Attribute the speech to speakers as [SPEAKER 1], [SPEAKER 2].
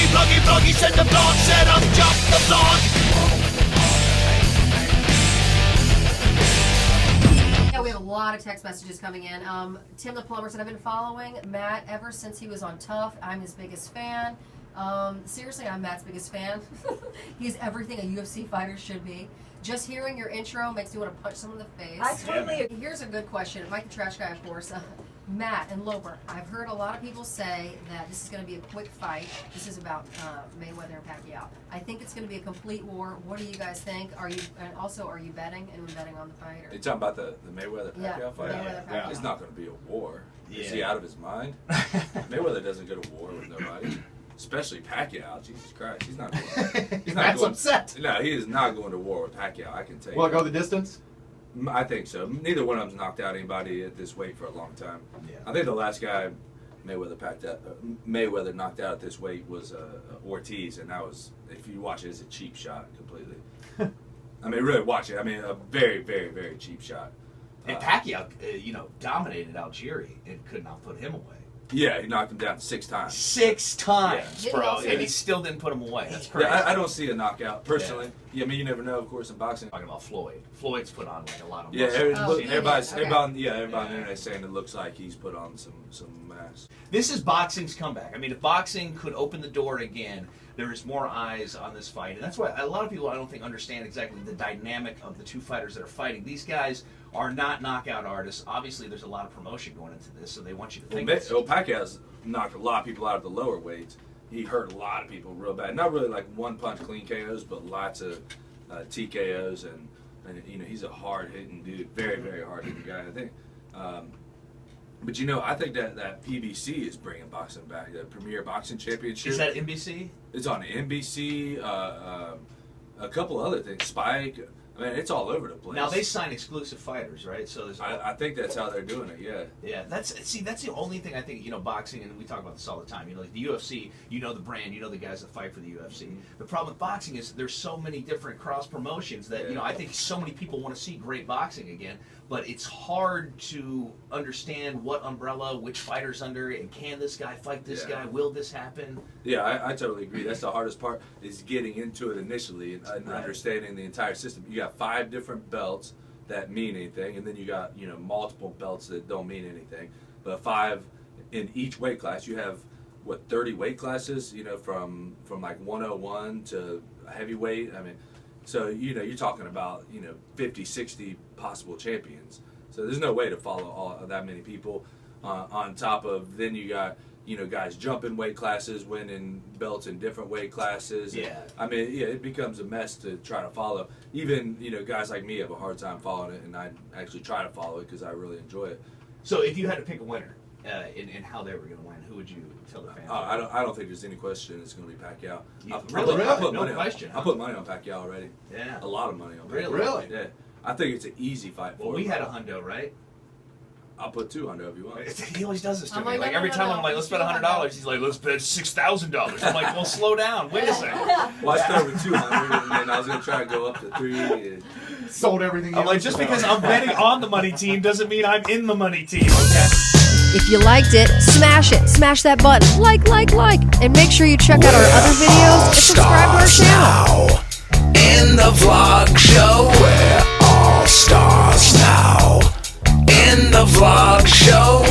[SPEAKER 1] Vloggy, send the vlog, set up, jump the vlog.
[SPEAKER 2] Yeah, we have a lot of text messages coming in. Tim the Plumber said, I've been following Matt ever since he was on Tough. I'm his biggest fan. Seriously, I'm Matt's biggest fan. He's everything a UFC fighter should be. Just hearing your intro makes me want to punch someone in the face.
[SPEAKER 3] I totally agree.
[SPEAKER 2] Here's a good question. Mike the Trash Guy, of course. Matt and Loper, I've heard a lot of people say that this is going to be a quick fight. This is about Mayweather and Pacquiao. I think it's going to be a complete war. What do you guys think? Are you betting? And we're betting on the fight? Or?
[SPEAKER 4] You talking about the Mayweather-Pacquiao fight?
[SPEAKER 2] Mayweather-Pacquiao.
[SPEAKER 4] It's not going to be a war. Is he out of his mind? Mayweather doesn't go to war with nobody. Especially Pacquiao. Jesus Christ, he's not going.
[SPEAKER 5] That's upset.
[SPEAKER 4] No, he is not going to war with Pacquiao. I can tell you.
[SPEAKER 5] Will it go the distance?
[SPEAKER 4] I think so. Neither one of them's knocked out anybody at this weight for a long time.
[SPEAKER 5] Yeah.
[SPEAKER 4] I think the last guy Mayweather knocked out at this weight was Ortiz, and that was, if you watch it, it's a cheap shot completely. I mean, really watch it. I mean, a very, very, very cheap shot.
[SPEAKER 1] And Pacquiao, dominated Algieri and could not put him away.
[SPEAKER 4] Yeah, he knocked him down 6 times.
[SPEAKER 1] 6 times,
[SPEAKER 2] Yeah.
[SPEAKER 1] bro, and he still didn't put him away. That's crazy.
[SPEAKER 4] Yeah, I don't see a knockout personally. Yeah, I mean, you never know, of course, in boxing.
[SPEAKER 1] Talking about Floyd. Floyd's put on like a lot of
[SPEAKER 4] Yeah,
[SPEAKER 1] muscle.
[SPEAKER 4] everybody on the internet is saying it looks like he's put on some mass.
[SPEAKER 1] This is boxing's comeback. I mean, if boxing could open the door again, there is more eyes on this fight. And that's why a lot of people, I don't think, understand exactly the dynamic of the two fighters that are fighting. These guys are not knockout artists. Obviously, there's a lot of promotion going into this, so they want you to think.
[SPEAKER 4] Well, Pacquiao's knocked a lot of people out of the lower weights. He hurt a lot of people real bad. Not really like one-punch clean KOs, but lots of TKOs. And he's a hard-hitting dude. Very, very hard-hitting guy, I think. But I think that PBC is bringing boxing back. The Premier Boxing Championship.
[SPEAKER 1] Is that NBC?
[SPEAKER 4] It's on NBC. A couple other things. Spike. I mean, it's all over the place.
[SPEAKER 1] Now they sign exclusive fighters, right? So there's.
[SPEAKER 4] I think that's how they're doing it. Yeah.
[SPEAKER 1] Yeah, that's the only thing I think boxing, and we talk about this all the time. Like the UFC, the brand, the guys that fight for the UFC. The problem with boxing is there's so many different cross promotions that I think so many people want to see great boxing again, but it's hard to understand what umbrella, which fighter's under, and can this guy fight this guy? Will this happen?
[SPEAKER 4] Yeah, I totally agree. That's the hardest part, is getting into it initially and understanding the entire system. You got 5 different belts that mean anything, and then you got multiple belts that don't mean anything. But 5 in each weight class. You have 30 weight classes. From like 101 to heavyweight. I mean, so you're talking about 50, 60 possible champions. So there's no way to follow all that many people. On top of, then you got guys jumping weight classes, winning belts in different weight classes.
[SPEAKER 1] Yeah.
[SPEAKER 4] I mean, it becomes a mess to try to follow. Even, guys like me have a hard time following it, and I actually try to follow it because I really enjoy it.
[SPEAKER 1] So if you had to pick a winner in how they were going to win, who would you tell the fans?
[SPEAKER 4] I don't think there's any question it's going to be Pacquiao.
[SPEAKER 1] Question.
[SPEAKER 4] I put money on Pacquiao already.
[SPEAKER 1] Yeah.
[SPEAKER 4] A lot of money on Pacquiao.
[SPEAKER 1] Really?
[SPEAKER 4] Yeah. I think it's an easy fight for him.
[SPEAKER 1] Well, we had a hundo, right?
[SPEAKER 4] I'll put $200 if you want.
[SPEAKER 1] He always does this to
[SPEAKER 2] I'm
[SPEAKER 1] me.
[SPEAKER 2] like,
[SPEAKER 1] every time I'm like, let's bet $100. He's like, let's bet $6,000. I'm like, well, slow down. Wait a second.
[SPEAKER 4] Well, I started with 200, and then I was going to try to go up to 3. And
[SPEAKER 5] Sold everything.
[SPEAKER 1] I'm like, just because I'm betting on the money team doesn't mean I'm in the money team. Okay.
[SPEAKER 2] If you liked it, smash it. Smash that button. Like. And make sure you check out our other videos and subscribe to our channel.
[SPEAKER 6] In the vlog show, we're all stars now. In the vlog show.